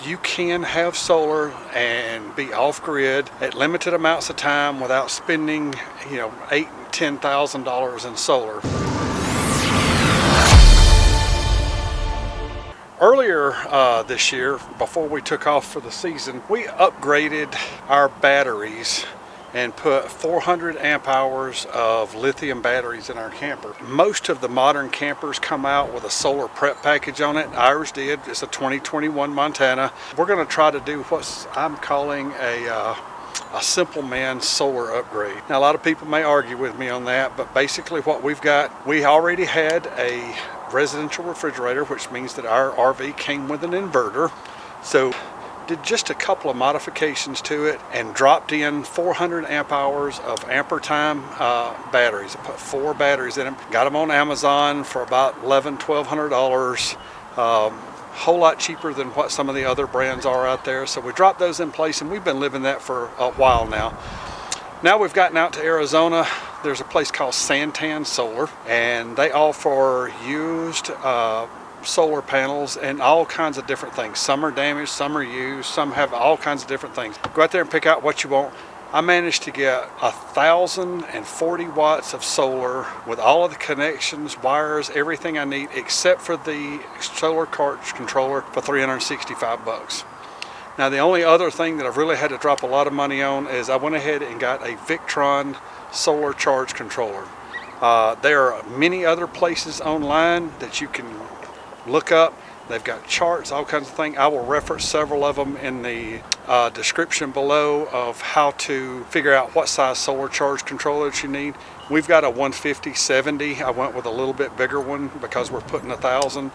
you can have solar and be off-grid at limited amounts of time without spending, you know, $8,000 and $10,000 in solar. Earlier this year, before we took off for the season, we upgraded our batteries and put 400 amp hours of lithium batteries in our camper. Most of the modern campers come out with a solar prep package on it. Ours did. It's a 2021 Montana. We're going to try to do what I'm calling a simple man solar upgrade. Now, a lot of people may argue with me on that, but basically what we've got, we already had a residential refrigerator, which means that our RV came with an inverter. So did just a couple of modifications to it and dropped in 400 amp hours of ampere time batteries. I put 4 batteries in them, got them on Amazon for about $1,100-$1,200. Whole lot cheaper than what some of the other brands are out there. So we dropped those in place, and we've been living that for a while now. Now we've gotten out to Arizona. There's a place called Santan Solar, and they offer used solar panels and all kinds of different things. Some are damaged, some are used, some have all kinds of different things. Go out there and pick out what you want. I managed to get 1,040 watts of solar with all of the connections, wires, everything I need, except for the solar charge controller for $365. Now, the only other thing that I've really had to drop a lot of money on is I went ahead and got a Victron solar charge controller. There are many other places online that you can look up. They've got charts, all kinds of things. I will reference several of them in the description below of how to figure out what size solar charge controller that you need. We've got a 150/70. I went with a little bit bigger one because we're putting 1,000.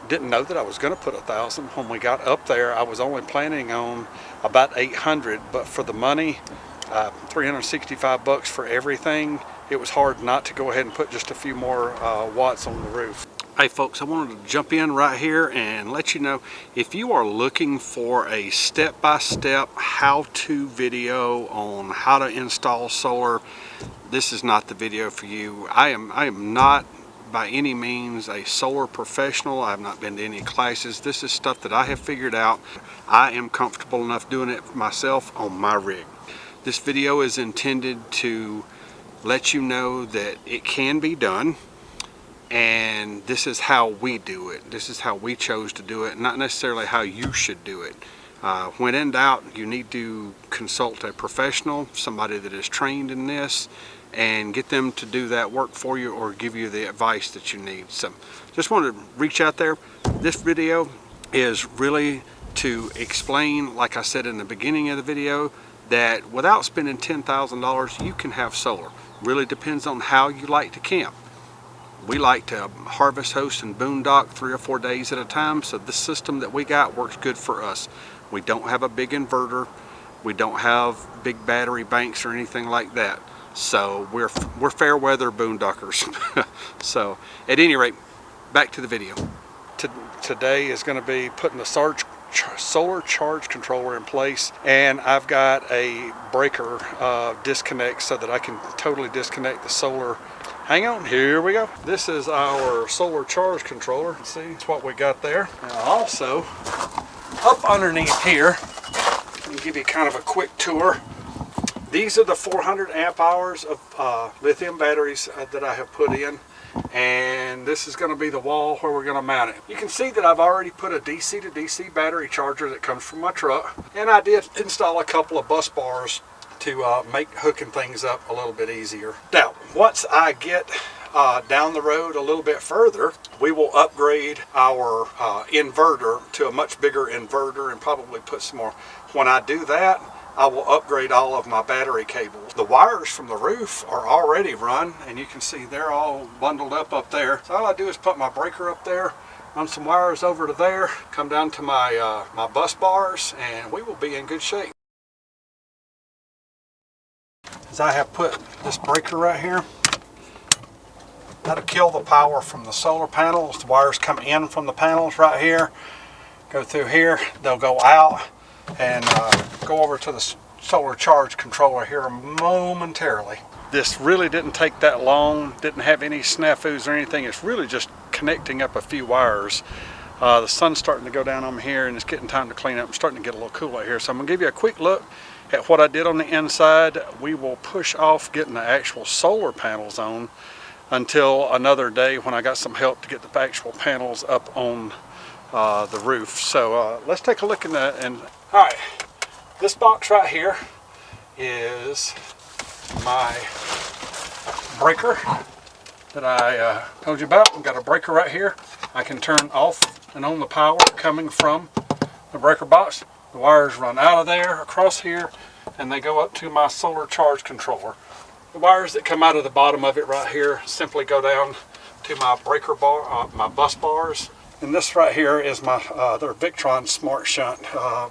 Didn't know that I was going to put 1,000. When we got up there, I was only planning on about 800, but for the money, $365 for everything, it was hard not to go ahead and put just a few more watts on the roof. Hey folks, I wanted to jump in right here and let you know, if you are looking for a step-by-step how-to video on how to install solar, this is not the video for you. I am not by any means a solar professional. I have not been to any classes. This is stuff that I have figured out. I am comfortable enough doing it myself on my rig. This video is intended to let you know that it can be done, and this is how we do it. This is how we chose to do it, not necessarily how you should do it. When in doubt, you need to consult a professional, somebody that is trained in this, and get them to do that work for you or give you the advice that you need. So just wanted to reach out there. This video is really to explain, like I said in the beginning of the video, that without spending $10,000 you can have solar. Really depends on how you like to camp. We like to harvest, host, and boondock 3 or 4 days at a time, so the system that we got works good for us. We don't have a big inverter. We don't have big battery banks or anything like that. So we're fair weather boondockers. So at any rate, back to the video. Today is going to be putting the solar charge controller in place, and I've got a breaker disconnect so that I can totally disconnect the solar. Hang on, here we go. This is our solar charge controller. See, it's what we got there. Now also, up underneath here, let me give you kind of a quick tour. These are the 400 amp hours of lithium batteries that I have put in, and this is going to be the wall where we're going to mount it. You can see that I've already put a DC to DC battery charger that comes from my truck, and I did install a couple of bus bars to make hooking things up a little bit easier. Now, once I get down the road a little bit further, we will upgrade our inverter to a much bigger inverter and probably put some more. When I do that, I will upgrade all of my battery cables. The wires from the roof are already run, and you can see they're all bundled up there. So all I do is put my breaker up there, run some wires over to there, come down to my my bus bars, and we will be in good shape. As I have put this breaker right here, that'll kill the power from the solar panels. The wires come in from the panels right here, go through here, they'll go out and go over to the solar charge controller here momentarily. This really didn't take that long, didn't have any snafus or anything. It's really just connecting up a few wires. The sun's starting to go down on me here and it's getting time to clean up. I'm starting to get a little cool out here. So I'm gonna give you a quick look at what I did on the inside. We will push off getting the actual solar panels on until another day when I got some help to get the actual panels up on the roof. So let's take a look in that. And all right, this box right here is my breaker that I told you about. We've got a breaker right here. I can turn off and on the power coming from the breaker box. The wires run out of there, across here, and they go up to my solar charge controller. The wires that come out of the bottom of it right here simply go down to my breaker bar, my bus bars. And this right here is my their Victron Smart Shunt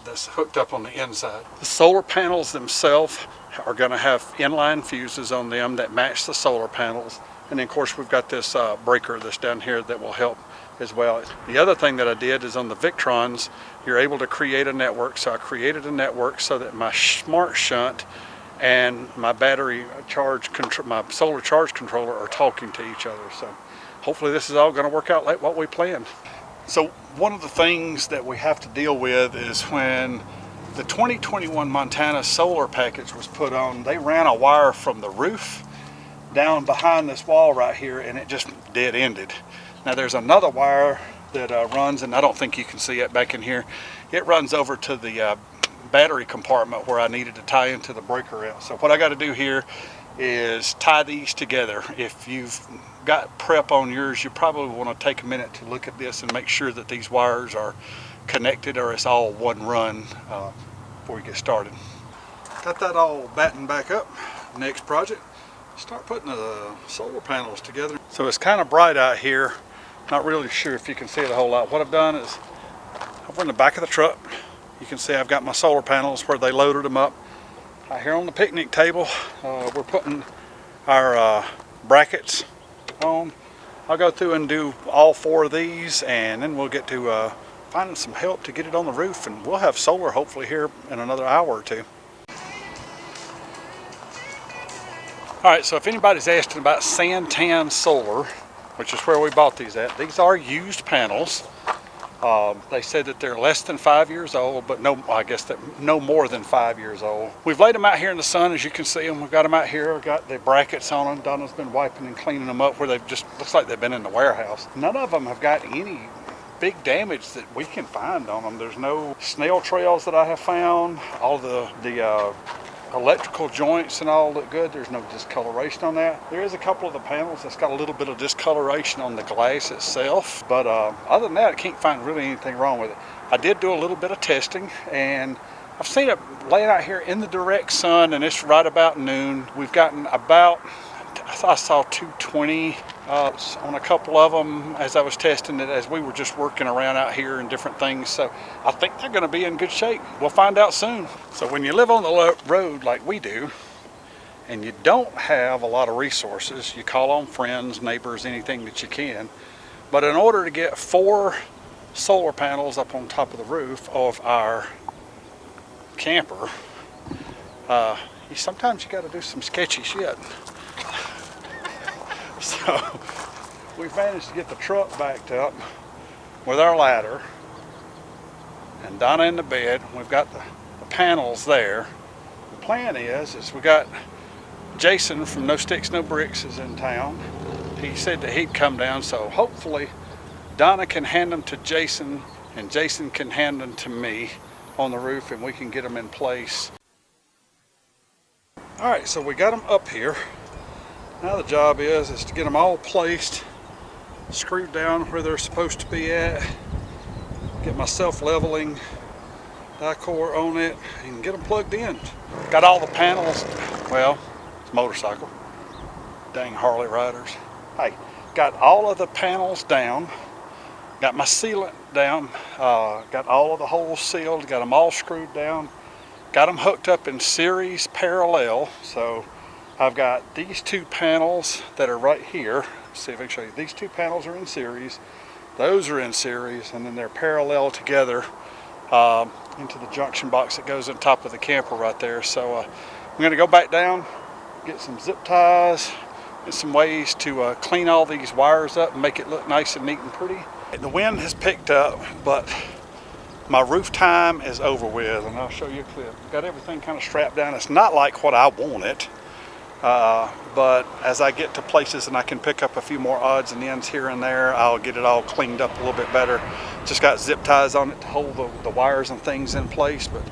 that's hooked up on the inside. The solar panels themselves are going to have inline fuses on them that match the solar panels. And then of course we've got this breaker that's down here that will help as well. The other thing that I did is on the Victrons, you're able to create a network. So I created a network so that my Smart Shunt and my battery charge control, my solar charge controller are talking to each other. So hopefully this is all going to work out like what we planned. So one of the things that we have to deal with is when the 2021 Montana solar package was put on, they ran a wire from the roof down behind this wall right here and it just dead ended. Now there's another wire that runs, and I don't think you can see it back in here. It runs over to the battery compartment where I needed to tie into the breaker out. So what I got to do here is tie these together. If you've got prep on yours, you probably want to take a minute to look at this and make sure that these wires are connected or it's all one run before you get started. Got that all battened back up. Next project, start putting the solar panels together. So it's kind of bright out here. Not really sure if you can see it a whole lot. What I've done is over in the back of the truck, you can see I've got my solar panels where they loaded them up. Right here on the picnic table, we're putting our brackets on. I'll go through and do all 4 of these, and then we'll get to finding some help to get it on the roof, and we'll have solar hopefully here in another hour or 2. All right, so if anybody's asking about Santan Solar, which is where we bought these at, these are used panels. They said that they're less than 5 years old, but no, I guess that no more than 5 years old. We've laid them out here in the sun, as you can see them. We've got them out here. We've got the brackets on them. Donna's been wiping and cleaning them up where they've just, looks like they've been in the warehouse. None of them have got any big damage that we can find on them. There's no snail trails that I have found. All the electrical joints and all look good. There's no discoloration on that. There is a couple of the panels that's got a little bit of discoloration on the glass itself, but other than that, I can't find really anything wrong with it. I did do a little bit of testing, and I've seen it laying out here in the direct sun, and it's right about noon. We've gotten about, I saw 220 on a couple of them as I was testing it, as we were just working around out here and different things. So I think they're going to be in good shape. We'll find out soon. So when you live on the road like we do, and you don't have a lot of resources, you call on friends, neighbors, anything that you can. But in order to get 4 solar panels up on top of the roof of our camper, sometimes you got to do some sketchy shit. So we've managed to get the truck backed up with our ladder and Donna in the bed. We've got the panels there. The plan is we got Jason from No Sticks No Bricks is in town. He said that he'd come down, so hopefully Donna can hand them to Jason and Jason can hand them to me on the roof, and we can get them in place. All right, so we got them up here. Now the job is to get them all placed, screwed down where they're supposed to be at, get my self-leveling die-core on it, and get them plugged in. Got all the panels, well, it's a motorcycle, dang Harley riders. Hey, got all of the panels down, got my sealant down, got all of the holes sealed, got them all screwed down, got them hooked up in series parallel. So I've got these 2 panels that are right here. Let's see if I can show you. These 2 panels are in series. Those are in series, and then they're parallel together into the junction box that goes on top of the camper right there. So I'm going to go back down, get some zip ties, and some ways to clean all these wires up and make it look nice and neat and pretty. The wind has picked up, but my roof time is over with, and I'll show you a clip. Got everything kind of strapped down. It's not like what I want it, but as I get to places and I can pick up a few more odds and ends here and there, I'll get it all cleaned up a little bit better. Just got zip ties on it to hold the wires and things in place, but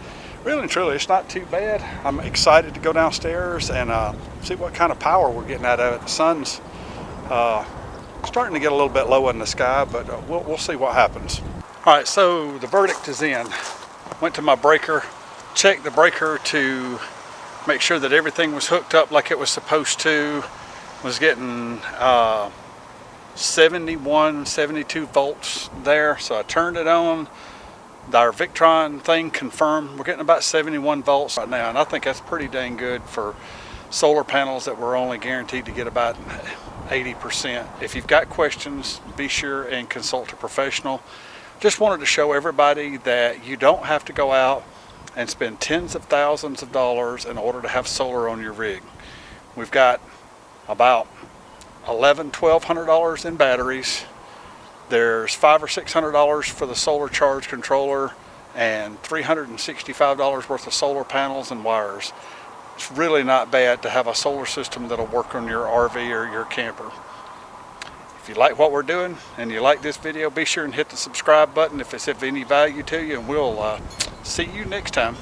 really and truly, it's not too bad. I'm excited to go downstairs and see what kind of power we're getting out of it. The sun's starting to get a little bit low in the sky, but we'll see what happens. All right, so the verdict is in. Went to my breaker, checked the breaker to make sure that everything was hooked up like it was supposed to. Was getting 71, 72 volts there, so I turned it on. Our Victron thing confirmed we're getting about 71 volts right now, and I think that's pretty dang good for solar panels that we're only guaranteed to get about 80%. If you've got questions, be sure and consult a professional. Just wanted to show everybody that you don't have to go out and spend tens of thousands of dollars in order to have solar on your rig. We've got about $1,200 in batteries. There's $500 or $600 for the solar charge controller and $365 worth of solar panels and wires. It's really not bad to have a solar system that'll work on your RV or your camper. If you like what we're doing and you like this video, be sure and hit the subscribe button if it's of any value to you, and we'll see you next time.